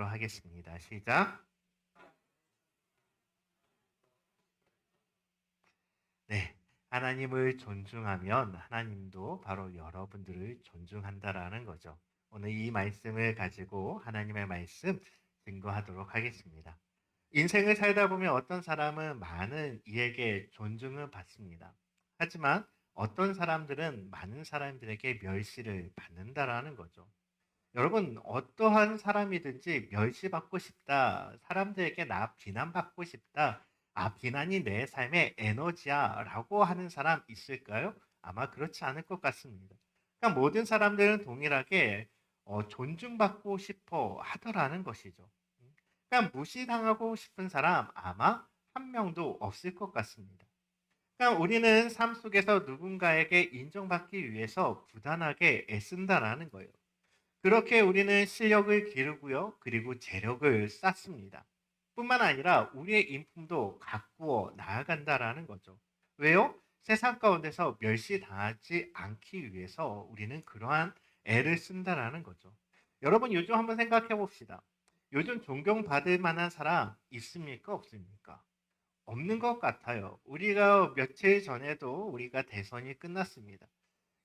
기도하도록 하겠습니다. 시작. 네. 하나님을 존중하면 하나님도 바로 여러분들을 존중한다라는 거죠. 오늘 이 말씀을 가지고 하나님의 말씀 증거하도록 하겠습니다. 인생을 살다 보면 어떤 사람은 많은 이에게 존중을 받습니다. 하지만 어떤 사람들은 많은 사람들에게 멸시를 받는다라는 거죠. 여러분, 어떠한 사람이든지 멸시받고 싶다, 사람들에게 나 비난받고 싶다, 비난이 내 삶의 에너지야 라고 하는 사람 있을까요? 아마 그렇지 않을 것 같습니다. 그러니까 모든 사람들은 동일하게 존중받고 싶어 하더라는 것이죠. 그러니까 무시당하고 싶은 사람 아마 한 명도 없을 것 같습니다. 그러니까 우리는 삶 속에서 누군가에게 인정받기 위해서 부단하게 애쓴다라는 거예요. 그렇게 우리는 실력을 기르고요. 그리고 재력을 쌓습니다. 뿐만 아니라 우리의 인품도 가꾸어 나아간다라는 거죠. 왜요? 세상 가운데서 멸시당하지 않기 위해서 우리는 그러한 애를 쓴다라는 거죠. 여러분 요즘 한번 생각해 봅시다. 요즘 존경받을 만한 사람 있습니까? 없습니까? 없는 것 같아요. 우리가 며칠 전에도 우리가 대선이 끝났습니다.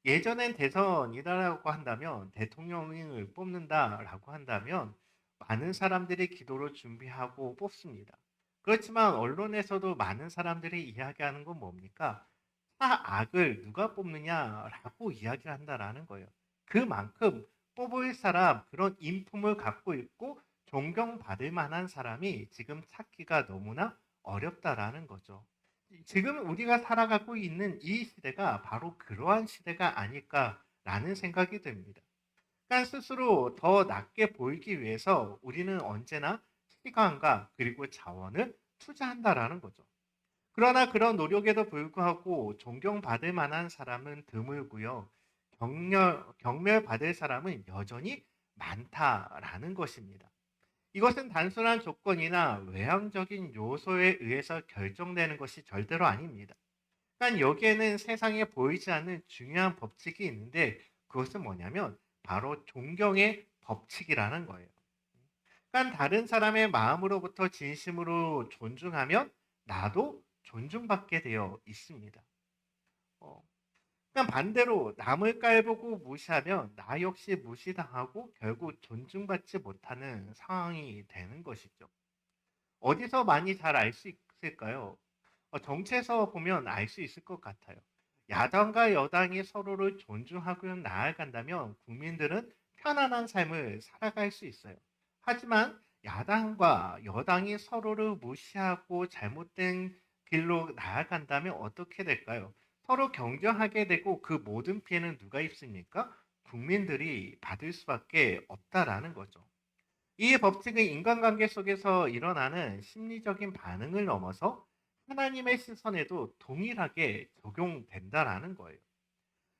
예전엔 대선이라고 한다면 대통령을 뽑는다라고 한다면 많은 사람들이 기도로 준비하고 뽑습니다. 그렇지만 언론에서도 많은 사람들이 이야기하는 건 뭡니까? 악을 누가 뽑느냐라고 이야기를 한다라는 거예요. 그만큼 뽑을 사람, 그런 인품을 갖고 있고 존경받을 만한 사람이 지금 찾기가 너무나 어렵다라는 거죠. 지금 우리가 살아가고 있는 이 시대가 바로 그러한 시대가 아닐까라는 생각이 듭니다. 그러니까 스스로 더 낫게 보이기 위해서 우리는 언제나 시간과 그리고 자원을 투자한다라는 거죠. 그러나 그런 노력에도 불구하고 존경받을 만한 사람은 드물고요. 경멸받을 사람은 여전히 많다라는 것입니다. 이것은 단순한 조건이나 외향적인 요소에 의해서 결정되는 것이 절대로 아닙니다. 그러니까 여기에는 세상에 보이지 않는 중요한 법칙이 있는데 그것은 뭐냐면 바로 존경의 법칙이라는 거예요. 그러니까 다른 사람의 마음으로부터 진심으로 존중하면 나도 존중받게 되어 있습니다. 어, 그러니까 반대로 남을 깔보고 무시하면 나 역시 무시당하고 결국 존중받지 못하는 상황이 되는 것이죠. 어디서 많이 잘 알 수 있을까요? 정치에서 보면 알 수 있을 것 같아요. 야당과 여당이 서로를 존중하고 나아간다면 국민들은 편안한 삶을 살아갈 수 있어요. 하지만 야당과 여당이 서로를 무시하고 잘못된 길로 나아간다면 어떻게 될까요? 서로 경쟁하게 되고 그 모든 피해는 누가 입습니까? 국민들이 받을 수밖에 없다라는 거죠. 이 법칙은 인간관계 속에서 일어나는 심리적인 반응을 넘어서 하나님의 시선에도 동일하게 적용된다라는 거예요.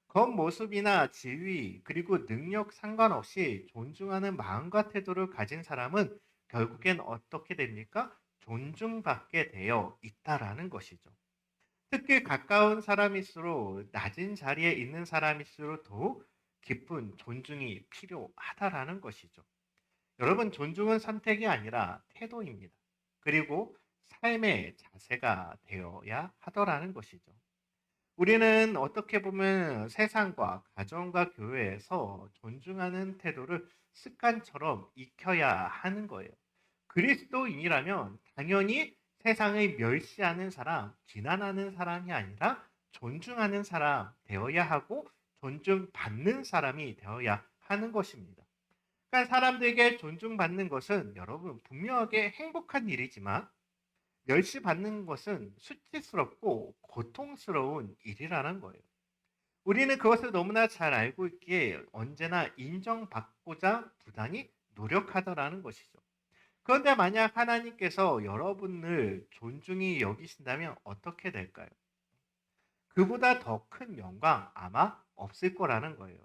겉모습이나 지위, 그리고 능력 상관없이 존중하는 마음과 태도를 가진 사람은 결국엔 어떻게 됩니까? 존중받게 되어 있다라는 것이죠. 특히 가까운 사람일수록 낮은 자리에 있는 사람일수록 더욱 깊은 존중이 필요하다라는 것이죠. 여러분, 존중은 선택이 아니라 태도입니다. 그리고 삶의 자세가 되어야 하더라는 것이죠. 우리는 어떻게 보면 세상과 가정과 교회에서 존중하는 태도를 습관처럼 익혀야 하는 거예요. 그리스도인이라면 당연히 세상을 멸시하는 사람, 비난하는 사람이 아니라 존중하는 사람 되어야 하고 존중받는 사람이 되어야 하는 것입니다. 그러니까 사람들에게 존중받는 것은 여러분 분명하게 행복한 일이지만 멸시받는 것은 수치스럽고 고통스러운 일이라는 거예요. 우리는 그것을 너무나 잘 알고 있기에 언제나 인정받고자 부단히 노력하더라는 것이죠. 그런데 만약 하나님께서 여러분을 존중히 여기신다면 어떻게 될까요? 그보다 더 큰 영광 아마 없을 거라는 거예요.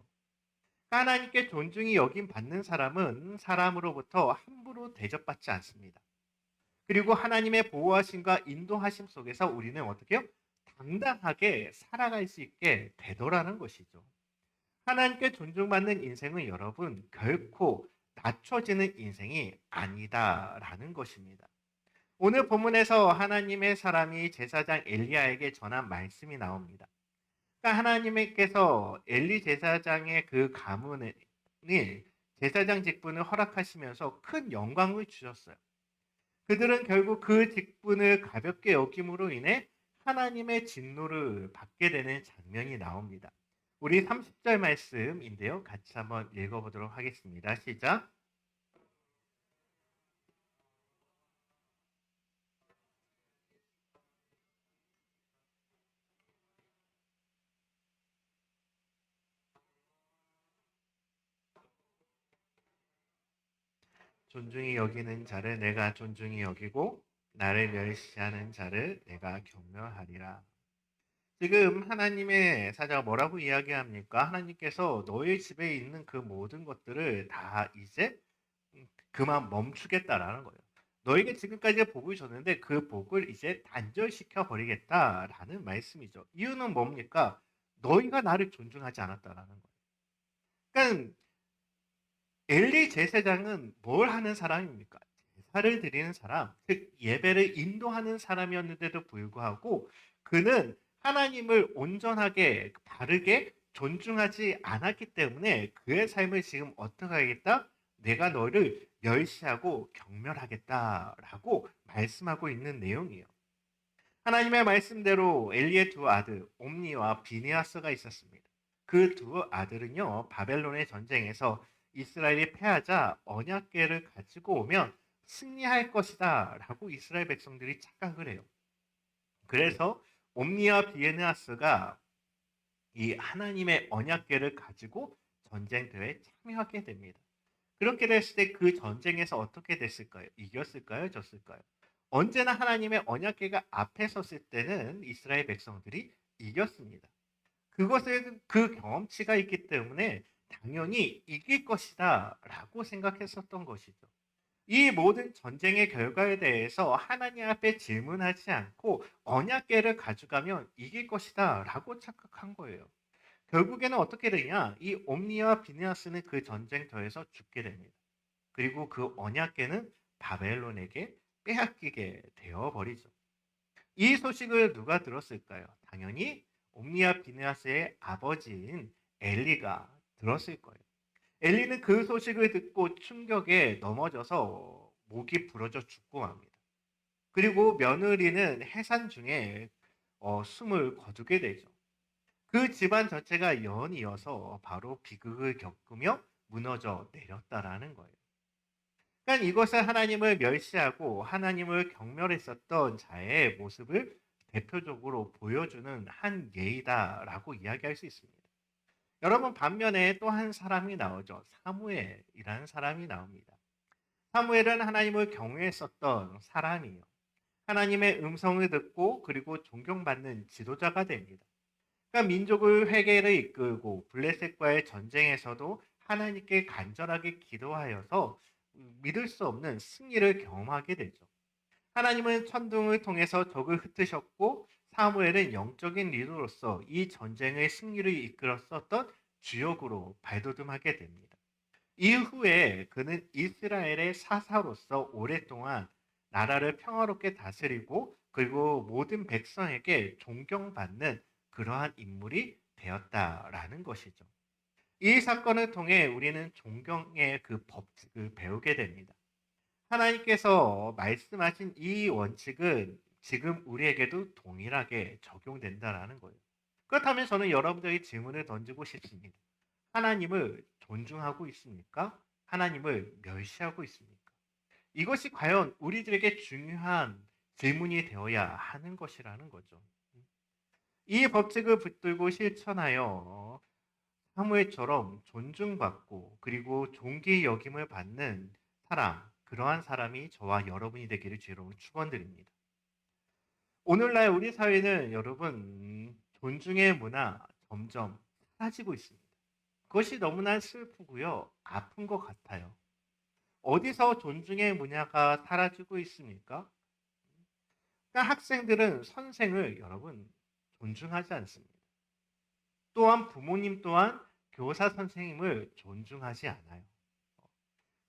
하나님께 존중이 여김 받는 사람은 사람으로부터 함부로 대접받지 않습니다. 그리고 하나님의 보호하심과 인도하심 속에서 우리는 어떻게 해요? 당당하게 살아갈 수 있게 되더라는 것이죠. 하나님께 존중받는 인생은 여러분 결코 낮춰지는 인생이 아니다라는 것입니다. 오늘 본문에서 하나님의 사람이 제사장 엘리야에게 전한 말씀이 나옵니다. 그러니까 하나님께서 엘리 제사장의 그 가문을 제사장 직분을 허락하시면서 큰 영광을 주셨어요. 그들은 결국 그 직분을 가볍게 여김으로 인해 하나님의 진노를 받게 되는 장면이 나옵니다. 우리 30절 말씀인데요. 같이 한번 읽어보도록 하겠습니다. 시작. 존중히 여기는 자를 내가 존중히 여기고 나를 멸시하는 자를 내가 경멸하리라. 지금 하나님의 사자가 뭐라고 이야기합니까? 하나님께서 너희 집에 있는 그 모든 것들을 다 이제 그만 멈추겠다라는 거예요. 너에게 지금까지 복을 줬는데 그 복을 이제 단절시켜 버리겠다라는 말씀이죠. 이유는 뭡니까? 너희가 나를 존중하지 않았다라는 거예요. 그러니까 엘리 제사장은 뭘 하는 사람입니까? 제사를 드리는 사람, 즉 예배를 인도하는 사람이었는데도 불구하고 그는 하나님을 온전하게 바르게 존중하지 않았기 때문에 그의 삶을 지금 어떻게 하겠다? 내가 너를 멸시하고 경멸하겠다라고 말씀하고 있는 내용이에요. 하나님의 말씀대로 엘리의 두 아들 옴니와 비니아스가 있었습니다. 그 두 아들은요 바벨론의 전쟁에서 이스라엘이 패하자 언약궤를 가지고 오면 승리할 것이다라고 이스라엘 백성들이 착각을 해요. 그래서 옴니와 비니아스가 이 하나님의 언약궤를 가지고 전쟁터에 참여하게 됩니다. 그렇게 됐을 때 그 전쟁에서 어떻게 됐을까요? 이겼을까요? 졌을까요? 언제나 하나님의 언약궤가 앞에 섰을 때는 이스라엘 백성들이 이겼습니다. 그것에 그 경험치가 있기 때문에 당연히 이길 것이다 라고 생각했었던 것이죠. 이 모든 전쟁의 결과에 대해서 하나님 앞에 질문하지 않고 언약궤를 가져가면 이길 것이다 라고 착각한 거예요. 결국에는 어떻게 되냐? 이 옴니와 비니아스는 그 전쟁터에서 죽게 됩니다. 그리고 그 언약궤는 바벨론에게 빼앗기게 되어버리죠. 이 소식을 누가 들었을까요? 당연히 옴니와 비느하스의 아버지인 엘리가 들었을 거예요. 엘리는 그 소식을 듣고 충격에 넘어져서 목이 부러져 죽고 맙니다. 그리고 며느리는 해산 중에 숨을 거두게 되죠. 그 집안 전체가 연이어서 바로 비극을 겪으며 무너져 내렸다라는 거예요. 그러니까 이것은 하나님을 멸시하고 하나님을 경멸했었던 자의 모습을 대표적으로 보여주는 한 예이다라고 이야기할 수 있습니다. 여러분 반면에 또 한 사람이 나오죠. 사무엘이라는 사람이 나옵니다. 사무엘은 하나님을 경외했었던 사람이에요. 하나님의 음성을 듣고 그리고 존경받는 지도자가 됩니다. 그러니까 민족을 회개를 이끌고 블레셋과의 전쟁에서도 하나님께 간절하게 기도하여서 믿을 수 없는 승리를 경험하게 되죠. 하나님은 천둥을 통해서 적을 흩으셨고 사무엘은 영적인 리더로서 이 전쟁의 승리를 이끌었었던 주역으로 발돋움하게 됩니다. 이후에 그는 이스라엘의 사사로서 오랫동안 나라를 평화롭게 다스리고 그리고 모든 백성에게 존경받는 그러한 인물이 되었다라는 것이죠. 이 사건을 통해 우리는 존경의 그 법칙을 배우게 됩니다. 하나님께서 말씀하신 이 원칙은 지금 우리에게도 동일하게 적용된다라는 거예요. 그렇다면 저는 여러분들에게 질문을 던지고 싶습니다. 하나님을 존중하고 있습니까? 하나님을 멸시하고 있습니까? 이것이 과연 우리들에게 중요한 질문이 되어야 하는 것이라는 거죠. 이 법칙을 붙들고 실천하여 사무엘처럼 존중받고 그리고 존귀 여김을 받는 사람, 그러한 사람이 저와 여러분이 되기를 주로 축원드립니다. 오늘날 우리 사회는 여러분 존중의 문화 점점 사라지고 있습니다. 그것이 너무나 슬프고요, 아픈 것 같아요. 어디서 존중의 문화가 사라지고 있습니까? 그러니까 학생들은 선생을 여러분 존중하지 않습니다. 또한 부모님 또한 교사 선생님을 존중하지 않아요.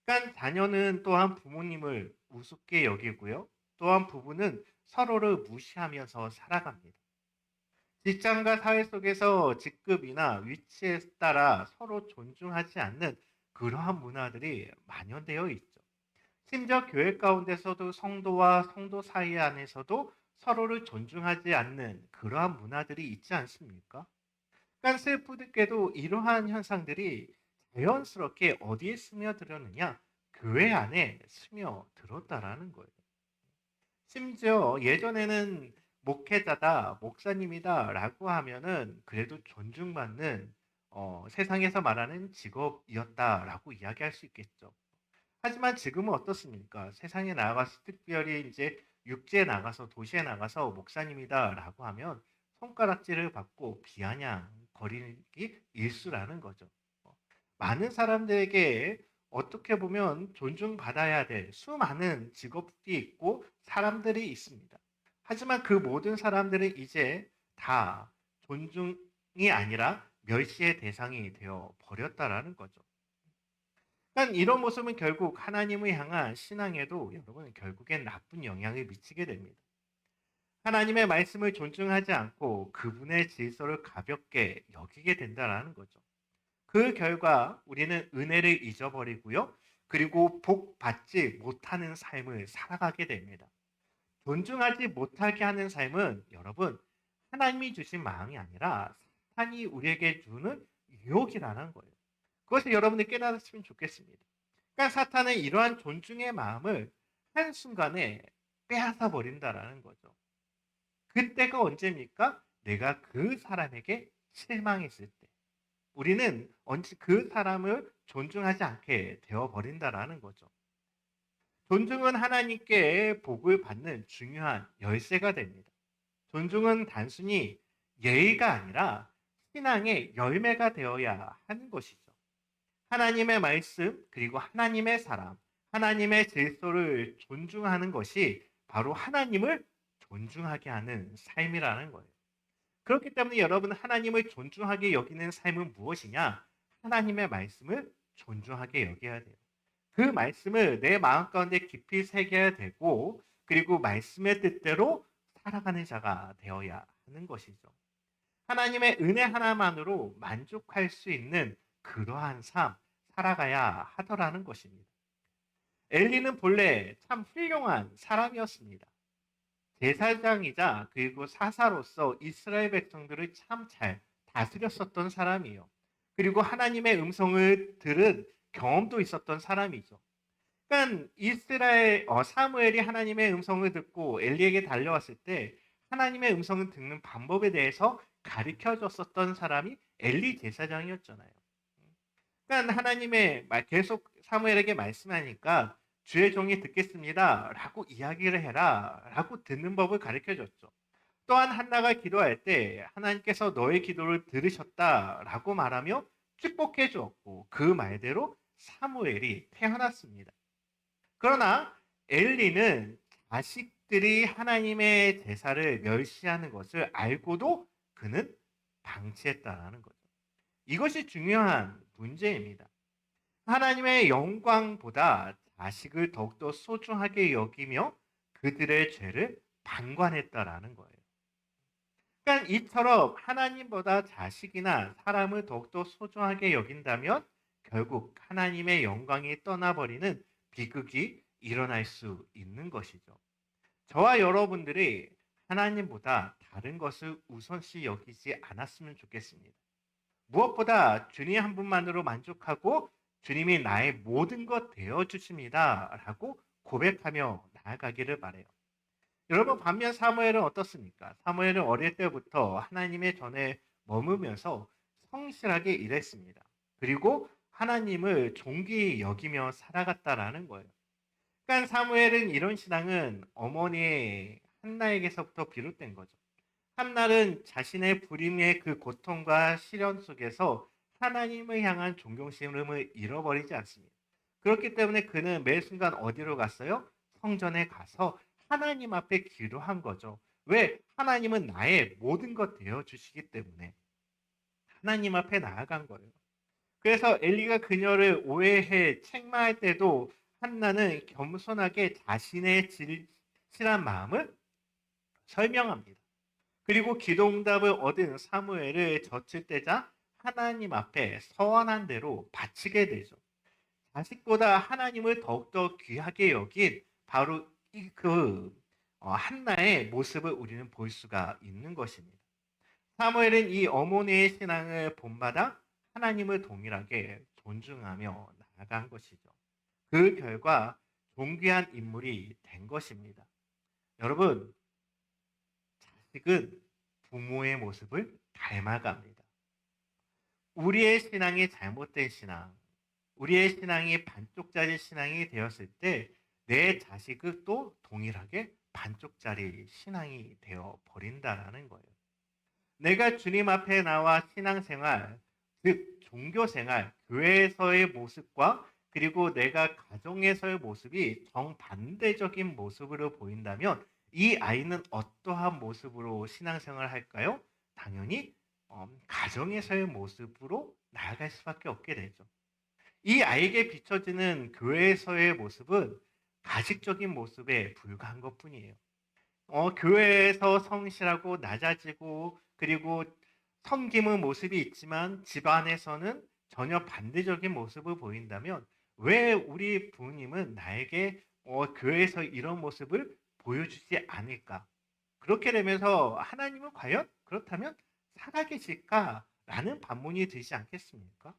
그러니까 자녀는 또한 부모님을 우습게 여기고요. 또한 부부는 서로를 무시하면서 살아갑니다. 직장과 사회 속에서 직급이나 위치에 따라 서로 존중하지 않는 그러한 문화들이 만연되어 있죠. 심지어 교회 가운데서도 성도와 성도 사이 안에서도 서로를 존중하지 않는 그러한 문화들이 있지 않습니까? 그러니까 슬프게도 이러한 현상들이 자연스럽게 어디에 스며들었느냐? 교회 안에 스며들었다라는 거예요. 심지어 예전에는 목회자다, 목사님이다라고 하면은 그래도 존중받는 세상에서 말하는 직업이었다라고 이야기할 수 있겠죠. 하지만 지금은 어떻습니까? 세상에 나가서 특별히 이제 육지에 나가서 도시에 나가서 목사님이다라고 하면 손가락질을 받고 비아냥거리기 일쑤라는 거죠. 많은 사람들에게 어떻게 보면 존중받아야 될 수많은 직업이 있고 사람들이 있습니다. 하지만 그 모든 사람들은 이제 다 존중이 아니라 멸시의 대상이 되어 버렸다라는 거죠. 그러니까 이런 모습은 결국 하나님을 향한 신앙에도 여러분 결국엔 나쁜 영향을 미치게 됩니다. 하나님의 말씀을 존중하지 않고 그분의 질서를 가볍게 여기게 된다라는 거죠. 그 결과 우리는 은혜를 잊어버리고요. 그리고 복 받지 못하는 삶을 살아가게 됩니다. 존중하지 못하게 하는 삶은 여러분 하나님이 주신 마음이 아니라 사탄이 우리에게 주는 유혹이라는 거예요. 그것을 여러분이 깨달았으면 좋겠습니다. 그러니까 사탄은 이러한 존중의 마음을 한순간에 빼앗아 버린다라는 거죠. 그때가 언제입니까? 내가 그 사람에게 실망했을 때. 우리는 언제 그 사람을 존중하지 않게 되어 버린다라는 거죠. 존중은 하나님께 복을 받는 중요한 열쇠가 됩니다. 존중은 단순히 예의가 아니라 신앙의 열매가 되어야 하는 것이죠. 하나님의 말씀, 그리고 하나님의 사람, 하나님의 질서를 존중하는 것이 바로 하나님을 존중하게 하는 삶이라는 거예요. 그렇기 때문에 여러분 하나님을 존중하게 여기는 삶은 무엇이냐? 하나님의 말씀을 존중하게 여겨야 돼요. 그 말씀을 내 마음 가운데 깊이 새겨야 되고 그리고 말씀의 뜻대로 살아가는 자가 되어야 하는 것이죠. 하나님의 은혜 하나만으로 만족할 수 있는 그러한 삶 살아가야 하더라는 것입니다. 엘리는 본래 참 훌륭한 사람이었습니다. 제사장이자 그리고 사사로서 이스라엘 백성들을 참 잘 다스렸었던 사람이에요. 그리고 하나님의 음성을 들은 경험도 있었던 사람이죠. 그러니까 이스라엘 사무엘이 하나님의 음성을 듣고 엘리에게 달려왔을 때 하나님의 음성을 듣는 방법에 대해서 가르쳐 줬었던 사람이 엘리 제사장이었잖아요. 그러니까 하나님의 계속 사무엘에게 말씀하니까 주의 종이 듣겠습니다. 라고 이야기를 해라. 라고 듣는 법을 가르쳐 줬죠. 또한 한나가 기도할 때 하나님께서 너의 기도를 들으셨다. 라고 말하며 축복해 주었고 그 말대로 사무엘이 태어났습니다. 그러나 엘리는 자식들이 하나님의 제사를 멸시하는 것을 알고도 그는 방치했다라는 거죠. 이것이 중요한 문제입니다. 하나님의 영광보다 자식을 더욱더 소중하게 여기며 그들의 죄를 방관했다라는 거예요. 그러니까 이처럼 하나님보다 자식이나 사람을 더욱더 소중하게 여긴다면 결국 하나님의 영광이 떠나버리는 비극이 일어날 수 있는 것이죠. 저와 여러분들이 하나님보다 다른 것을 우선시 여기지 않았으면 좋겠습니다. 무엇보다 주님 한 분만으로 만족하고 주님이 나의 모든 것 되어 주십니다. 라고 고백하며 나아가기를 바래요. 여러분 반면 사무엘은 어떻습니까? 사무엘은 어릴 때부터 하나님의 전에 머무면서 성실하게 일했습니다. 그리고 하나님을 존귀히 여기며 살아갔다라는 거예요. 그러니까 사무엘은 이런 신앙은 어머니의 한나에게서부터 비롯된 거죠. 한날은 자신의 불임의 그 고통과 시련 속에서 하나님을 향한 존경심을 잃어버리지 않습니다. 그렇기 때문에 그는 매 순간 어디로 갔어요? 성전에 가서 하나님 앞에 기도한 거죠. 왜? 하나님은 나의 모든 것 되어 주시기 때문에 하나님 앞에 나아간 거예요. 그래서 엘리가 그녀를 오해해 책망할 때도 한나는 겸손하게 자신의 진실한 마음을 설명합니다. 그리고 기도응답을 얻은 사무엘을 젖을 떼자 하나님 앞에 서원한 대로 바치게 되죠. 자식보다 하나님을 더욱더 귀하게 여긴 바로 한나의 모습을 우리는 볼 수가 있는 것입니다. 사무엘은 이 어머니의 신앙을 본받아 하나님을 동일하게 존중하며 나아간 것이죠. 그 결과 존귀한 인물이 된 것입니다. 여러분, 자식은 부모의 모습을 닮아갑니다. 우리의 신앙이 잘못된 신앙, 우리의 신앙이 반쪽짜리 신앙이 되었을 때 내 자식은 또 동일하게 반쪽짜리 신앙이 되어 버린다라는 거예요. 내가 주님 앞에 나와 신앙생활, 즉 종교생활, 교회에서의 모습과 그리고 내가 가정에서의 모습이 정반대적인 모습으로 보인다면 이 아이는 어떠한 모습으로 신앙생활을 할까요? 당연히 가정에서의 모습으로 나아갈 수밖에 없게 되죠. 이 아이에게 비춰지는 교회에서의 모습은 가식적인 모습에 불과한 것뿐이에요. 교회에서 성실하고 낮아지고 그리고 섬김의 모습이 있지만 집안에서는 전혀 반대적인 모습을 보인다면 왜 우리 부모님은 나에게 교회에서 이런 모습을 보여주지 않을까? 그렇게 되면서 하나님은 과연 그렇다면 살아계실까라는 반문이 들지 않겠습니까?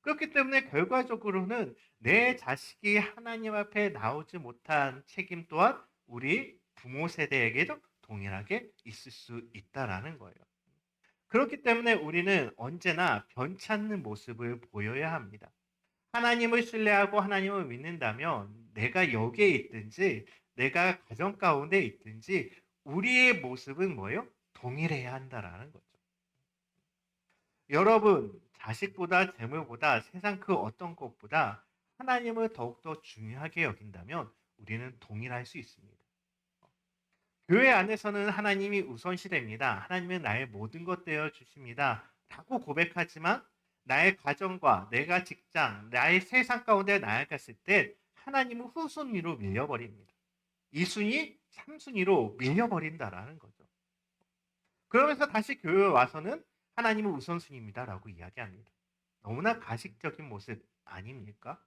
그렇기 때문에 결과적으로는 내 자식이 하나님 앞에 나오지 못한 책임 또한 우리 부모 세대에게도 동일하게 있을 수 있다라는 거예요. 그렇기 때문에 우리는 언제나 변찮는 모습을 보여야 합니다. 하나님을 신뢰하고 하나님을 믿는다면 내가 여기에 있든지 내가 가정 가운데 있든지 우리의 모습은 뭐예요? 동일해야 한다라는 거죠. 여러분, 자식보다 재물보다 세상 그 어떤 것보다 하나님을 더욱더 중요하게 여긴다면 우리는 동일할 수 있습니다. 교회 안에서는 하나님이 우선시됩니다. 하나님은 나의 모든 것 되어 주십니다. 라고 고백하지만 나의 가정과 내가 직장, 나의 세상 가운데 나아갔을 때 하나님은 후순위로 밀려버립니다. 2순위, 3순위로 밀려버린다라는 거죠. 그러면서 다시 교회에 와서는 하나님은 우선순위입니다라고 이야기합니다. 너무나 가식적인 모습 아닙니까?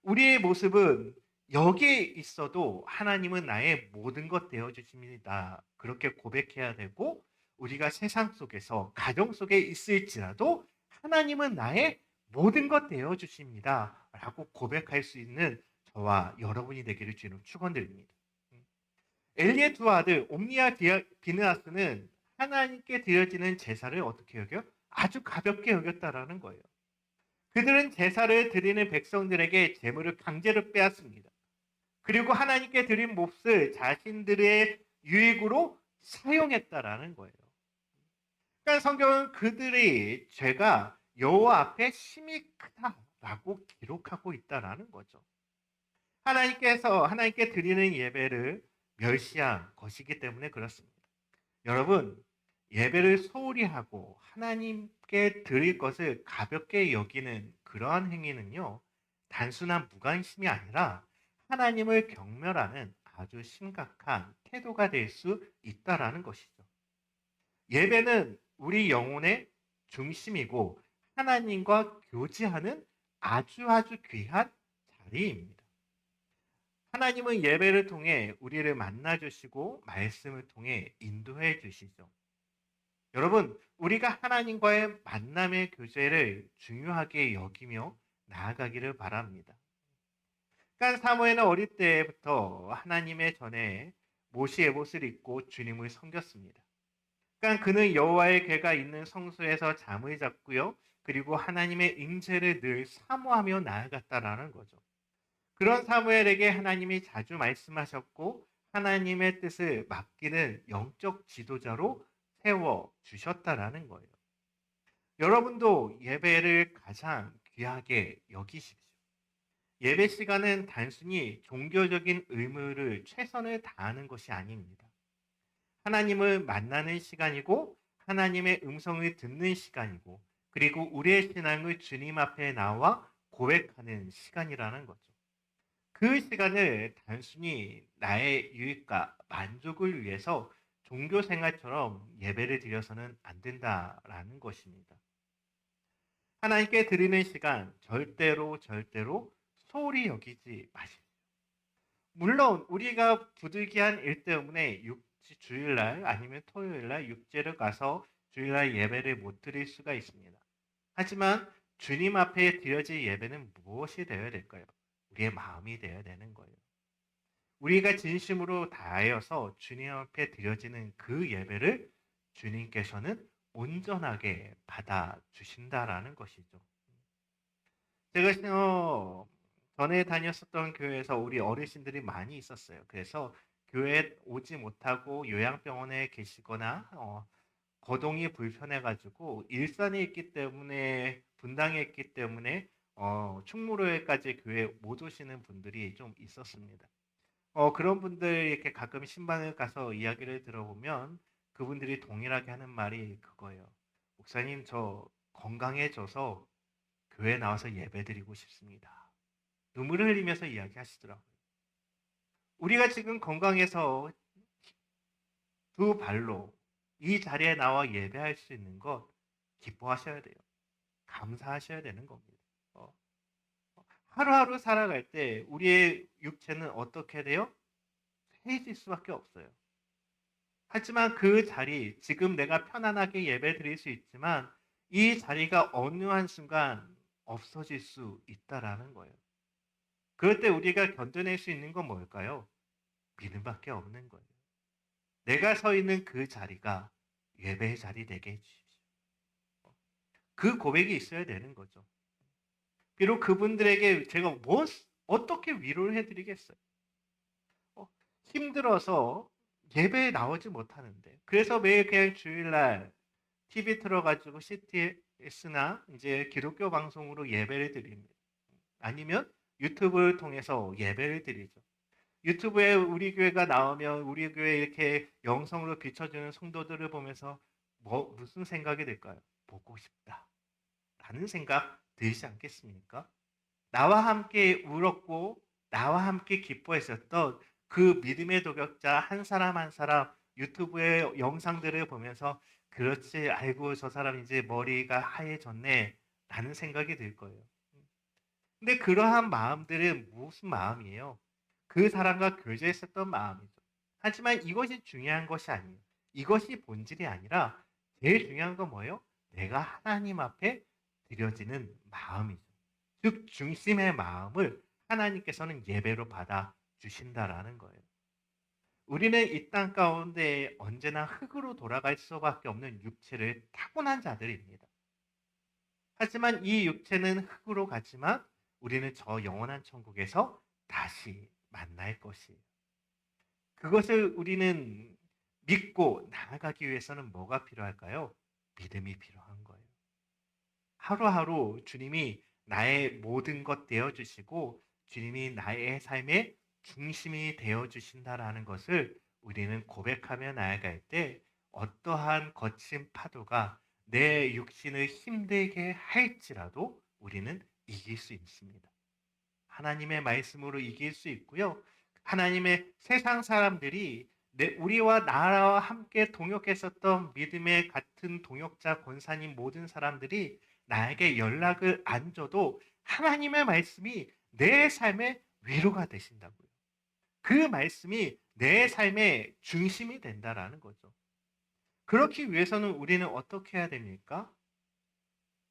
우리의 모습은 여기에 있어도 하나님은 나의 모든 것 되어 주십니다. 그렇게 고백해야 되고 우리가 세상 속에서 가정 속에 있을지라도 하나님은 나의 모든 것 되어 주십니다. 라고 고백할 수 있는 저와 여러분이 되기를 주로 축원드립니다. 엘리의 두 아들 옴니와 비느하스는 하나님께 드려지는 제사를 어떻게 여겨? 아주 가볍게 여겼다라는 거예요. 그들은 제사를 드리는 백성들에게 재물을 강제로 빼앗습니다. 그리고 하나님께 드린 몫을 자신들의 유익으로 사용했다라는 거예요. 그러니까 성경은 그들의 죄가 여호와 앞에 심히 크다라고 기록하고 있다라는 거죠. 하나님께 드리는 예배를 멸시한 것이기 때문에 그렇습니다. 여러분, 예배를 소홀히 하고 하나님께 드릴 것을 가볍게 여기는 그러한 행위는요, 단순한 무관심이 아니라 하나님을 경멸하는 아주 심각한 태도가 될 수 있다라는 것이죠. 예배는 우리 영혼의 중심이고 하나님과 교제하는 아주 귀한 자리입니다. 하나님은 예배를 통해 우리를 만나 주시고 말씀을 통해 인도해 주시죠. 여러분, 우리가 하나님과의 만남의 교제를 중요하게 여기며 나아가기를 바랍니다. 그러니까 사무엘은 어릴 때부터 하나님의 전에 모시의 옷을 입고 주님을 섬겼습니다. 그러니까 그는 여호와의 궤가 있는 성소에서 잠을 잤고요. 그리고 하나님의 임재를 늘 사모하며 나아갔다라는 거죠. 그런 사무엘에게 하나님이 자주 말씀하셨고 하나님의 뜻을 맡기는 영적 지도자로 세워 주셨다라는 거예요. 여러분도 예배를 가장 귀하게 여기십시오. 예배 시간은 단순히 종교적인 의무를 최선을 다하는 것이 아닙니다. 하나님을 만나는 시간이고 하나님의 음성을 듣는 시간이고 그리고 우리의 신앙을 주님 앞에 나와 고백하는 시간이라는 거죠. 그 시간을 단순히 나의 유익과 만족을 위해서 종교 생활처럼 예배를 드려서는 안 된다라는 것입니다. 하나님께 드리는 시간 절대로 소홀히 여기지 마십시오. 물론 우리가 부득이한 일 때문에 주일날 아니면 토요일날 육제를 가서 주일날 예배를 못 드릴 수가 있습니다. 하지만 주님 앞에 드려질 예배는 무엇이 되어야 될까요? 우리의 마음이 되어야 되는 거예요. 우리가 진심으로 다하여서 주님 앞에 드려지는 그 예배를 주님께서는 온전하게 받아주신다라는 것이죠. 제가 전에 다녔었던 교회에서 우리 어르신들이 많이 있었어요. 그래서 교회에 오지 못하고 요양병원에 계시거나 거동이 불편해가지고 일산에 있기 때문에 분당에 있기 때문에 충무로에까지 교회 못 오시는 분들이 좀 있었습니다. 그런 분들 이렇게 가끔 신방을 가서 이야기를 들어보면 그분들이 동일하게 하는 말이 그거예요. 목사님, 저 건강해져서 교회 나와서 예배드리고 싶습니다. 눈물을 흘리면서 이야기하시더라고요. 우리가 지금 건강해서 두 발로 이 자리에 나와 예배할 수 있는 것 기뻐하셔야 돼요. 감사하셔야 되는 겁니다. 어, 하루하루 살아갈 때 우리의 육체는 어떻게 돼요? 해질 수밖에 없어요. 하지만 그 자리, 지금 내가 편안하게 예배 드릴 수 있지만 이 자리가 어느 한순간 없어질 수 있다라는 거예요. 그럴 때 우리가 견뎌낼 수 있는 건 뭘까요? 믿음밖에 없는 거예요. 내가 서 있는 그 자리가 예배의 자리 되게 해주십시오. 그 고백이 있어야 되는 거죠. 비록 그분들에게 제가 어떻게 위로를 해드리겠어요? 힘들어서 예배에 나오지 못하는데. 그래서 매일 그냥 주일날 TV 틀어가지고 CTS나 이제 기독교 방송으로 예배를 드립니다. 아니면 유튜브를 통해서 예배를 드리죠. 유튜브에 우리 교회가 나오면 우리 교회 이렇게 영성으로 비춰주는 성도들을 보면서 무슨 생각이 들까요? 보고 싶다. 라는 생각 들지 않겠습니까? 나와 함께 울었고 나와 함께 기뻐했었던 그 믿음의 도격자 한 사람 한 사람 유튜브의 영상들을 보면서 그렇지 아이고 저 사람 이제 머리가 하얘졌네 라는 생각이 들 거예요. 근데 그러한 마음들은 무슨 마음이에요? 그 사람과 교제했었던 마음이죠. 하지만 이것이 중요한 것이 아니에요. 이것이 본질이 아니라 제일 중요한 건 뭐예요? 내가 하나님 앞에 드려지는 마음이죠. 즉 중심의 마음을 하나님께서는 예배로 받아 주신다라는 거예요. 우리는 이 땅 가운데 언제나 흙으로 돌아갈 수밖에 없는 육체를 타고난 자들입니다. 하지만 이 육체는 흙으로 가지만 우리는 저 영원한 천국에서 다시 만날 것이에요. 그것을 우리는 믿고 나아가기 위해서는 뭐가 필요할까요? 믿음이 필요한 거예요. 하루하루 주님이 나의 모든 것 되어주시고 주님이 나의 삶의 중심이 되어주신다라는 것을 우리는 고백하며 나아갈 때 어떠한 거친 파도가 내 육신을 힘들게 할지라도 우리는 이길 수 있습니다. 하나님의 말씀으로 이길 수 있고요. 하나님의 세상 사람들이 우리와 나라와 함께 동역했었던 믿음의 같은 동역자 권사님 모든 사람들이 나에게 연락을 안 줘도 하나님의 말씀이 내 삶의 위로가 되신다고요. 그 말씀이 내 삶의 중심이 된다라는 거죠. 그렇기 위해서는 우리는 어떻게 해야 됩니까?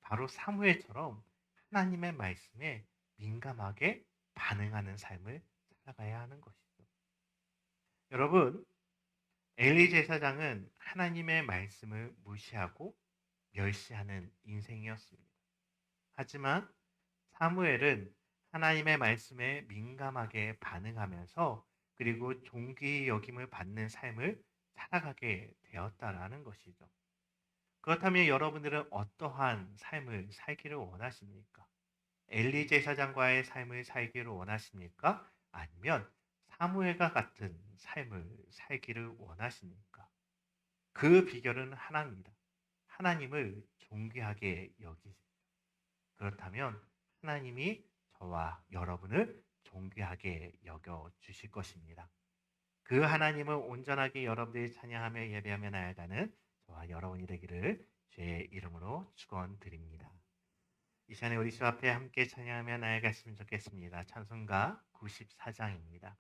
바로 사무엘처럼 하나님의 말씀에 민감하게 반응하는 삶을 살아가야 하는 것이죠. 여러분, 엘리 제사장은 하나님의 말씀을 무시하고 멸시하는 인생이었습니다. 하지만 사무엘은 하나님의 말씀에 민감하게 반응하면서 그리고 존귀 여김을 받는 삶을 살아가게 되었다라는 것이죠. 그렇다면 여러분들은 어떠한 삶을 살기를 원하십니까? 엘리 제사장과의 삶을 살기를 원하십니까? 아니면 사무엘과 같은 삶을 살기를 원하십니까? 그 비결은 하나입니다. 하나님을 존귀하게 여기십시오. 그렇다면 하나님이 저와 여러분을 존귀하게 여겨 주실 것입니다. 그 하나님을 온전하게 여러분들이 찬양하며 예배하며 나아가는 저와 여러분이 되기를 주의 이름으로 축원드립니다. 이 시간에 우리 주 앞에 함께 찬양하며 나아갔으면 좋겠습니다. 찬송가 94장입니다.